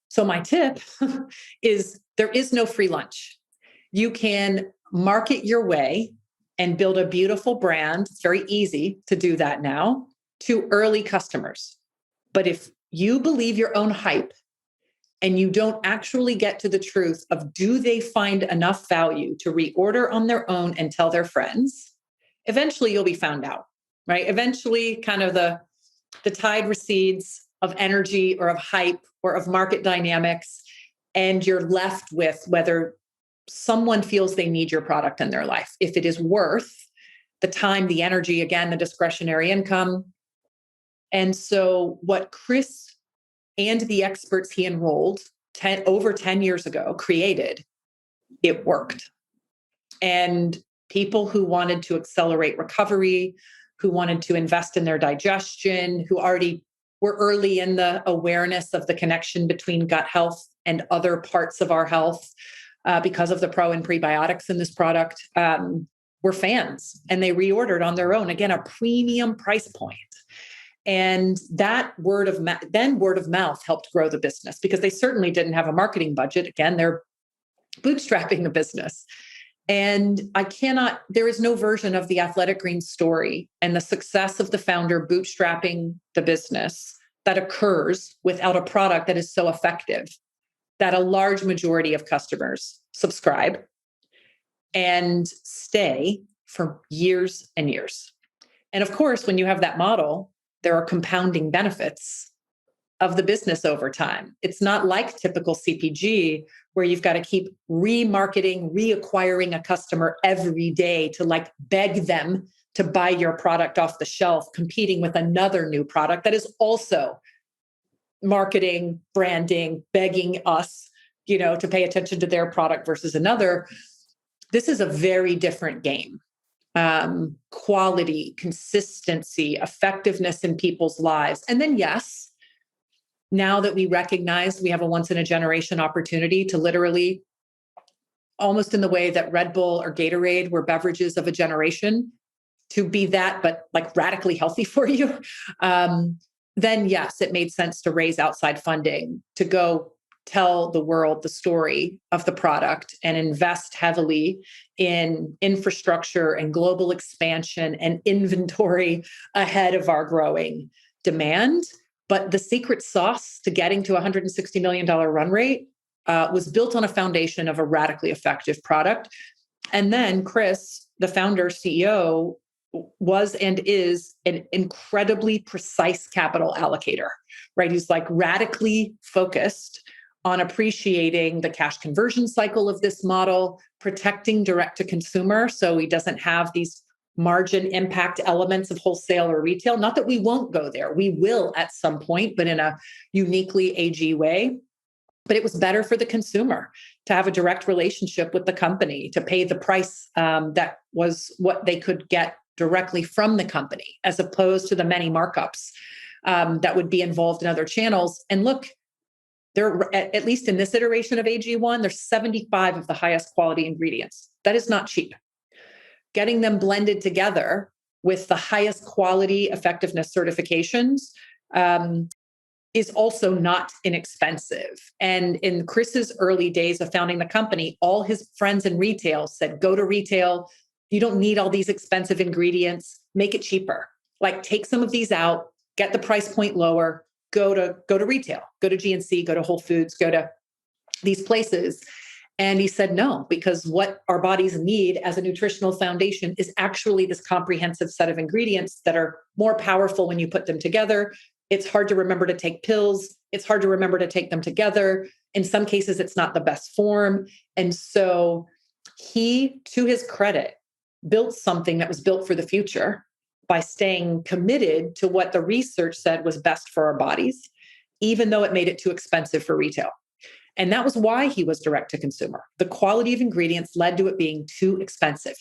Speaker 2: So my tip is there is no free lunch. You can market your way and build a beautiful brand. It's very easy to do that now to early customers. But if you believe your own hype and you don't actually get to the truth of do they find enough value to reorder on their own and tell their friends, eventually you'll be found out, right? Eventually kind of the tide recedes of energy or of hype or of market dynamics, and you're left with whether someone feels they need your product in their life. If it is worth the time, the energy, again, the discretionary income. And so what Chris and the experts he enrolled over 10 years ago created, it worked. And people who wanted to accelerate recovery, who wanted to invest in their digestion, who already were early in the awareness of the connection between gut health and other parts of our health, because of the pro and prebiotics in this product, were fans, and they reordered on their own. Again, a premium price point. And that word of mouth helped grow the business because they certainly didn't have a marketing budget. Again, they're bootstrapping the business. And there is no version of the Athletic Greens story and the success of the founder bootstrapping the business that occurs without a product that is so effective that a large majority of customers subscribe and stay for years and years. And of course, when you have that model, there are compounding benefits of the business over time. It's not like typical CPG where you've got to keep remarketing, reacquiring a customer every day to like beg them to buy your product off the shelf, competing with another new product that is also marketing, branding, begging us, to pay attention to their product versus another. This is a very different game. Quality, consistency, effectiveness in people's lives. And then, yes, now that we recognize we have a once in a generation opportunity to literally, almost in the way that Red Bull or Gatorade were beverages of a generation, to be that, but like radically healthy for you, then yes, it made sense to raise outside funding to go tell the world the story of the product and invest heavily in infrastructure and global expansion and inventory ahead of our growing demand. But the secret sauce to getting to a $160 million run rate was built on a foundation of a radically effective product. And then Chris, the founder, CEO, was and is an incredibly precise capital allocator, right? He's like radically focused on appreciating the cash conversion cycle of this model, protecting direct to consumer so he doesn't have these margin impact elements of wholesale or retail. Not that we won't go there. We will at some point, but in a uniquely AG way. But it was better for the consumer to have a direct relationship with the company, to pay the price that was what they could get directly from the company, as opposed to the many markups that would be involved in other channels. And look, there, at least in this iteration of AG1, there's 75 of the highest quality ingredients. That is not cheap. Getting them blended together with the highest quality effectiveness certifications is also not inexpensive. And in Chris's early days of founding the company, all his friends in retail said, go to retail. You don't need all these expensive ingredients. Make it cheaper. Like take some of these out, get the price point lower, go to retail, go to GNC, go to Whole Foods, go to these places. And he said, no, because what our bodies need as a nutritional foundation is actually this comprehensive set of ingredients that are more powerful when you put them together. It's hard to remember to take pills. It's hard to remember to take them together. In some cases, it's not the best form. And so he, to his credit, built something that was built for the future by staying committed to what the research said was best for our bodies, even though it made it too expensive for retail. And that was why he was direct to consumer. The quality of ingredients led to it being too expensive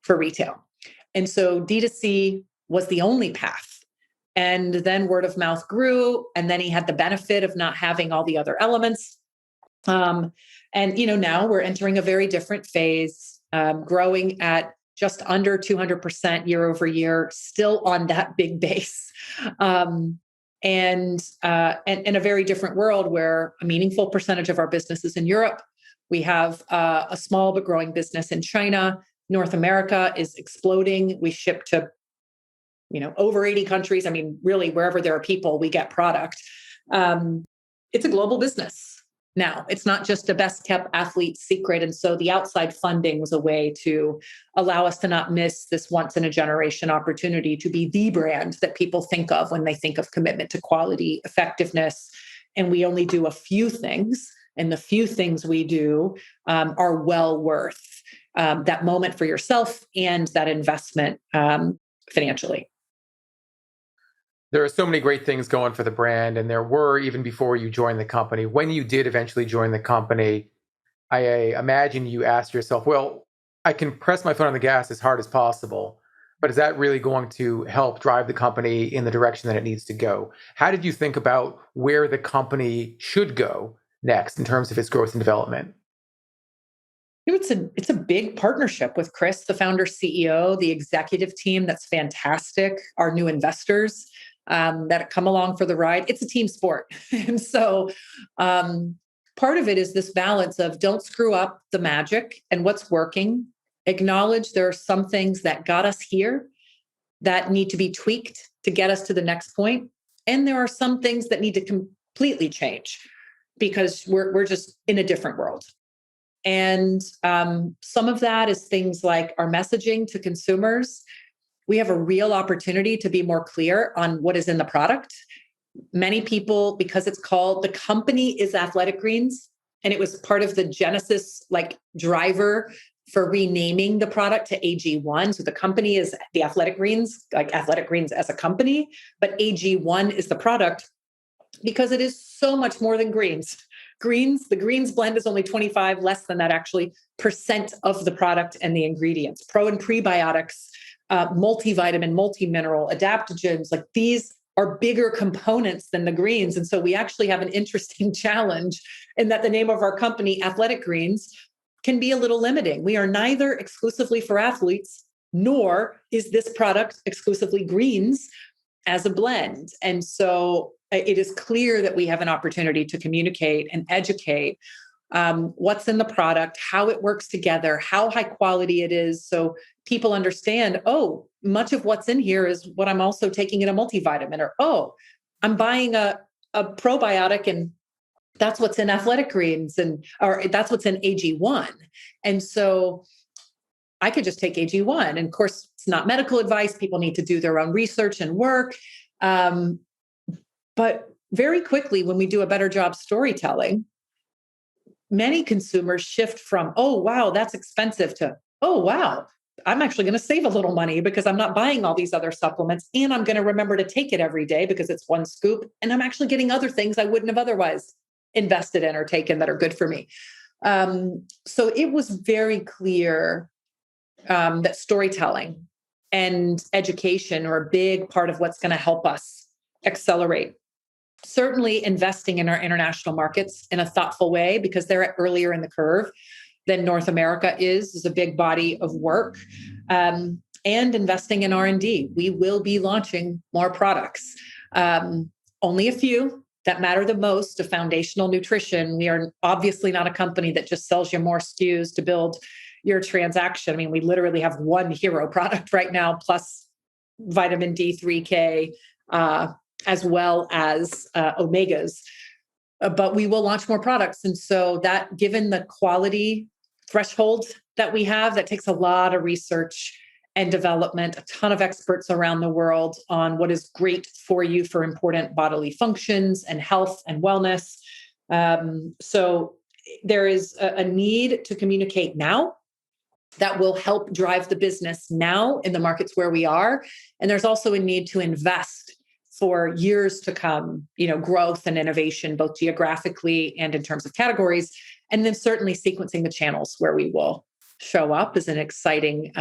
Speaker 2: for retail. And so D2C was the only path. And then word of mouth grew. And then he had the benefit of not having all the other elements. And now we're entering a very different phase, growing at just under 200% year over year, still on that big base. And in a very different world where a meaningful percentage of our business is in Europe. We have a small but growing business in China. North America is exploding. We ship to, over 80 countries. I mean, really, wherever there are people, we get product. It's a global business. Now, it's not just a best kept athlete secret. And so the outside funding was a way to allow us to not miss this once in a generation opportunity to be the brand that people think of when they think of commitment to quality, effectiveness. And we only do a few things. And the few things we do are well worth that moment for yourself and that investment financially.
Speaker 1: There are so many great things going for the brand, and there were even before you joined the company. When you did eventually join the company, I imagine you asked yourself, well, I can press my foot on the gas as hard as possible, but is that really going to help drive the company in the direction that it needs to go? How did you think about where the company should go next in terms of its growth and development?
Speaker 2: It's a big partnership with Chris, the founder CEO, the executive team that's fantastic, our new investors that come along for the ride. It's a team sport. And so part of it is this balance of don't screw up the magic and what's working Acknowledge there are some things that got us here that need to be tweaked to get us to the next point. And there are some things that need to completely change because we're just in a different world. And some of that is things like our messaging to consumers. We have a real opportunity to be more clear on what is in the product. Many people, because it's called, the company is Athletic Greens, and it was part of the Genesis driver for renaming the product to AG1. So the company is the Athletic Greens, like Athletic Greens as a company, but AG1 is the product because it is so much more than greens. The greens blend is only 25, less than that actually, percent of the product and the ingredients. Pro and prebiotics, multivitamin, multimineral, adaptogens, like these are bigger components than the greens. And so we actually have an interesting challenge in that the name of our company, Athletic Greens, can be a little limiting. We are neither exclusively for athletes, nor is this product exclusively greens as a blend. And so it is clear that we have an opportunity to communicate and educate what's in the product, how it works together, how high quality it is. So people understand, oh, much of what's in here is what I'm also taking in a multivitamin, or, oh, I'm buying a probiotic and that's what's in Athletic Greens, or that's what's in AG1. And so I could just take AG1. And of course, it's not medical advice. People need to do their own research and work. But very quickly, when we do a better job storytelling, many consumers shift from, oh, wow, that's expensive, to, oh, wow, I'm actually going to save a little money because I'm not buying all these other supplements, and I'm going to remember to take it every day because it's one scoop, and I'm actually getting other things I wouldn't have otherwise invested in or taken that are good for me. So it was very clear that storytelling and education are a big part of what's going to help us accelerate. Certainly investing in our international markets in a thoughtful way, because they're earlier in the curve than North America is a big body of work. And investing in R&D. We will be launching more products. Only a few that matter the most to foundational nutrition. We are obviously not a company that just sells you more SKUs to build your transaction. I mean, we literally have one hero product right now, plus vitamin D3K, as well as omegas. But we will launch more products. And so that, given the quality threshold that we have, that takes a lot of research and development, a ton of experts around the world on what is great for you for important bodily functions and health and wellness. So there is a need to communicate now that will help drive the business now in the markets where we are. And there's also a need to invest for years to come, growth and innovation, both geographically and in terms of categories. And then certainly sequencing the channels where we will show up is an exciting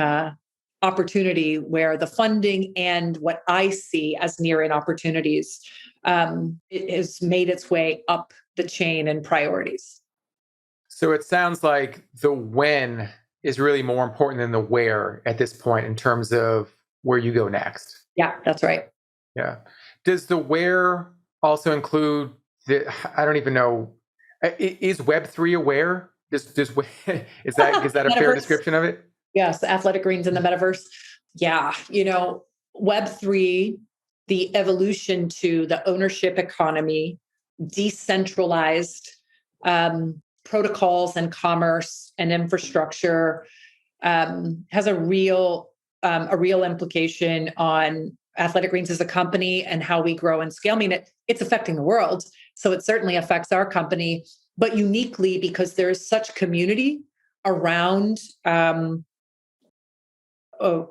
Speaker 2: opportunity, where the funding and what I see as near-in opportunities it has made its way up the chain and priorities.
Speaker 1: So it sounds like the when is really more important than the where at this point in terms of where you go next.
Speaker 2: Yeah, that's right.
Speaker 1: Yeah. Does the where also include I don't even know, is Web3 aware? Is that a fair description of it?
Speaker 2: Yes, Athletic Greens in the metaverse. Yeah, Web3, the evolution to the ownership economy, decentralized protocols and commerce and infrastructure has a real implication on Athletic Greens as a company and how we grow and scale. I mean, it's affecting the world. So it certainly affects our company, but uniquely because there is such community around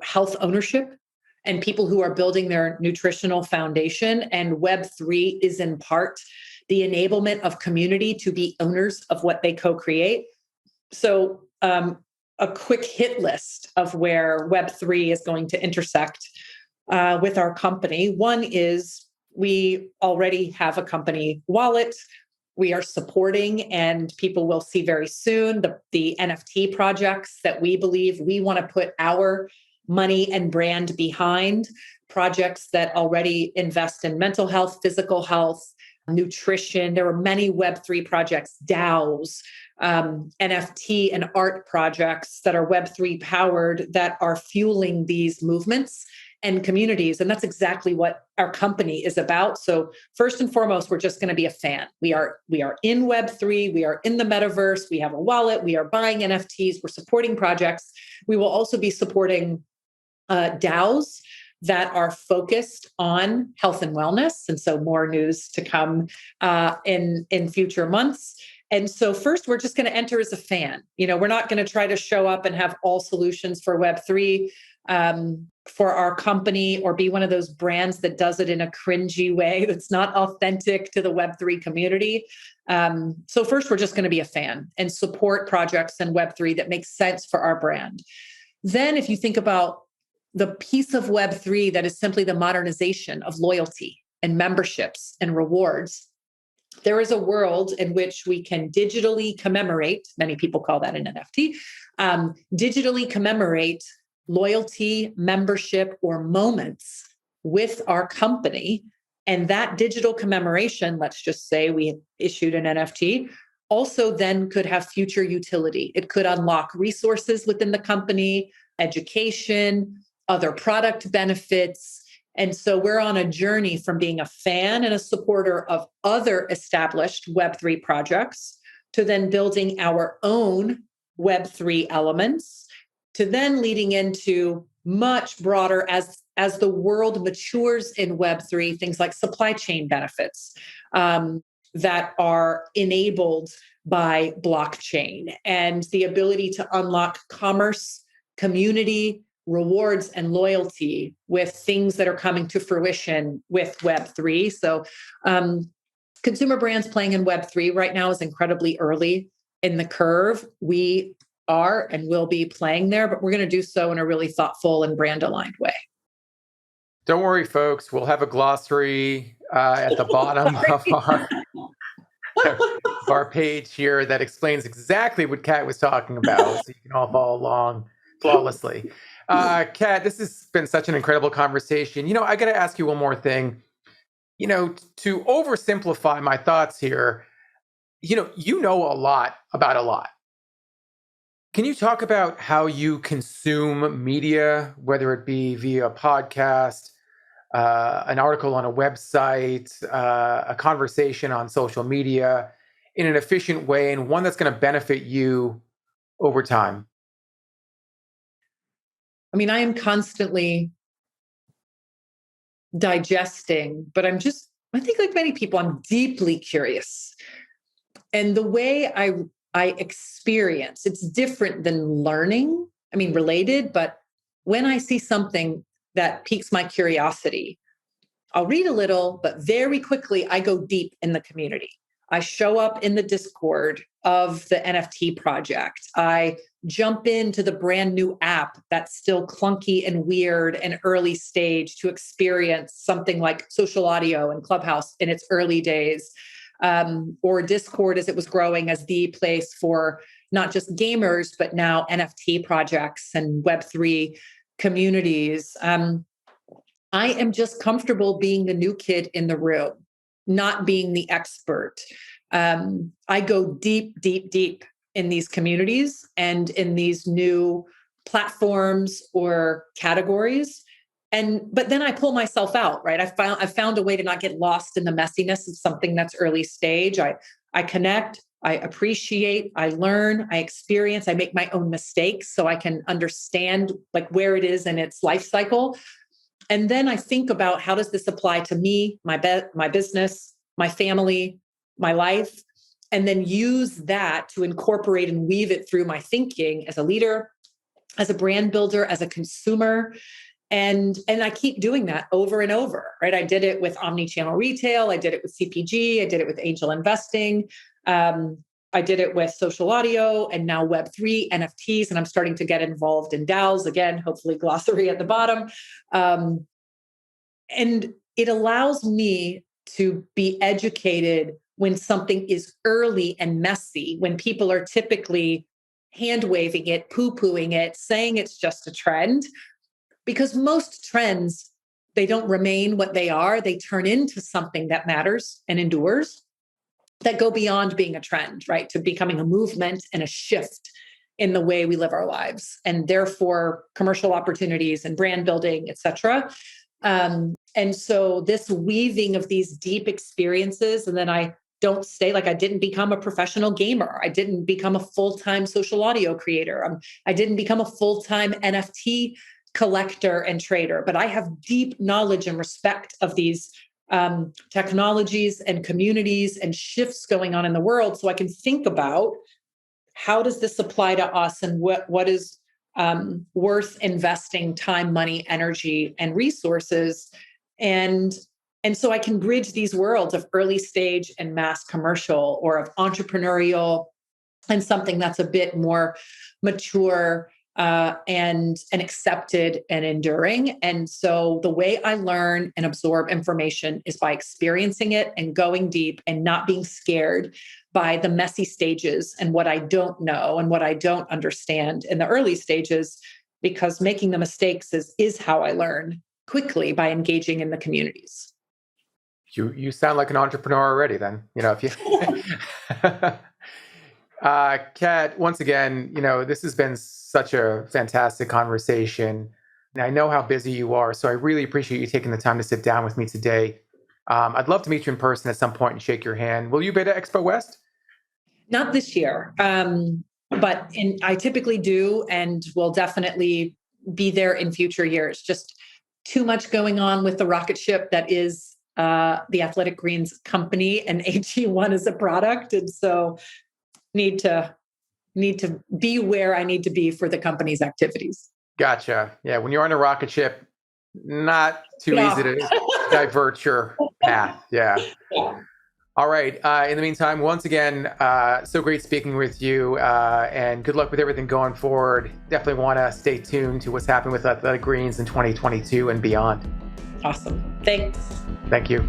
Speaker 2: health ownership and people who are building their nutritional foundation. And Web3 is in part the enablement of community to be owners of what they co-create. So a quick hit list of where Web3 is going to intersect with our company. One is we already have a company wallet. We are supporting, and people will see very soon, the NFT projects that we believe we want to put our money and brand behind, projects that already invest in mental health, physical health, nutrition. There were many Web3 projects, DAOs, NFT and art projects that are Web3 powered that are fueling these movements and communities. And that's exactly what our company is about. So first and foremost, we're just going to be a fan. We are in Web3. We are in the metaverse. We have a wallet. We are buying NFTs. We're supporting projects. We will also be supporting DAOs that are focused on health and wellness. And so more news to come in future months. And so first, we're just going to enter as a fan. We're not going to try to show up and have all solutions for Web3 for our company, or be one of those brands that does it in a cringy way that's not authentic to the Web3 community. So first, we're just going to be a fan and support projects in Web3 that make sense for our brand. Then if you think about the piece of Web3 that is simply the modernization of loyalty and memberships and rewards, there is a world in which we can digitally commemorate, many people call that an NFT, digitally commemorate loyalty, membership, or moments with our company. And that digital commemoration, let's just say we issued an NFT, also then could have future utility. It could unlock resources within the company, education, other product benefits. And so we're on a journey from being a fan and a supporter of other established Web3 projects to then building our own Web3 elements, to then leading into much broader, as the world matures in Web3, things like supply chain benefits that are enabled by blockchain, and the ability to unlock commerce, community, rewards, and loyalty with things that are coming to fruition with Web3. So consumer brands playing in Web3 right now is incredibly early in the curve. We are and will be playing there, but we're going to do so in a really thoughtful and brand aligned way.
Speaker 1: Don't worry, folks. We'll have a glossary at the bottom of our page here that explains exactly what Kat was talking about, so you can all follow along flawlessly. Kat, this has been such an incredible conversation. I got to ask you one more thing. To oversimplify my thoughts here, you know a lot about a lot. Can you talk about how you consume media, whether it be via a podcast, an article on a website, a conversation on social media, in an efficient way, and one that's going to benefit you over time?
Speaker 2: I mean, I am constantly digesting, but I think like many people, I'm deeply curious. And the way I experience, it's different than learning. I mean, related, but when I see something that piques my curiosity, I'll read a little, but very quickly I go deep in the community. I show up in the Discord of the NFT project. I jump into the brand new app that's still clunky and weird and early stage to experience something like social audio and Clubhouse in its early days. Or Discord as it was growing as the place for not just gamers, but now NFT projects and Web3 communities. I am just comfortable being the new kid in the room, not being the expert. I go deep, deep, deep in these communities and in these new platforms or categories. But then I pull myself out, right? I found a way to not get lost in the messiness of something that's early stage. I connect, I appreciate, I learn, I experience, I make my own mistakes so I can understand like where it is in its life cycle. And then I think about, how does this apply to me, my business, my family, my life, and then use that to incorporate and weave it through my thinking as a leader, as a brand builder, as a consumer. And I keep doing that over and over, right? I did it with omnichannel retail. I did it with CPG. I did it with angel investing. I did it with social audio and now Web3, NFTs, and I'm starting to get involved in DAOs again, hopefully glossary at the bottom. And it allows me to be educated when something is early and messy, when people are typically hand waving it, poo-pooing it, saying it's just a trend. Because most trends they don't remain what they are. They turn into something that matters and endures, that go beyond being a trend, right? To becoming a movement and a shift in the way we live our lives, and therefore commercial opportunities and brand building, et cetera. And so this weaving of these deep experiences, and then I don't stay, like, I didn't become a professional gamer. I didn't become a full-time social audio creator. I didn't become a full-time NFT collector and trader, but I have deep knowledge and respect of these technologies and communities and shifts going on in the world. So I can think about, how does this apply to us, and what is worth investing time, money, energy, and resources. And so I can bridge these worlds of early stage and mass commercial, or of entrepreneurial and something that's a bit more mature and accepted and enduring. And so the way I learn and absorb information is by experiencing it and going deep and not being scared by the messy stages and what I don't know and what I don't understand in the early stages, because making the mistakes is how I learn quickly, by engaging in the communities.
Speaker 1: You sound like an entrepreneur already then, if you Kat, once again, this has been such a fantastic conversation. And I know how busy you are, so I really appreciate you taking the time to sit down with me today. I'd love to meet you in person at some point and shake your hand. Will you be at Expo West?
Speaker 2: Not this year, but I typically do, and will definitely be there in future years. Just too much going on with the rocket ship that is the Athletic Greens company, and AG1 is a product. And so need to be where I need to be for the company's activities.
Speaker 1: Gotcha. Yeah, when you're on a rocket ship, not too easy to divert your path. Yeah. All right. In the meantime, once again, so great speaking with you, and good luck with everything going forward. Definitely want to stay tuned to what's happening with Athletic Greens in 2022 and beyond.
Speaker 2: Awesome. Thanks.
Speaker 1: Thank you.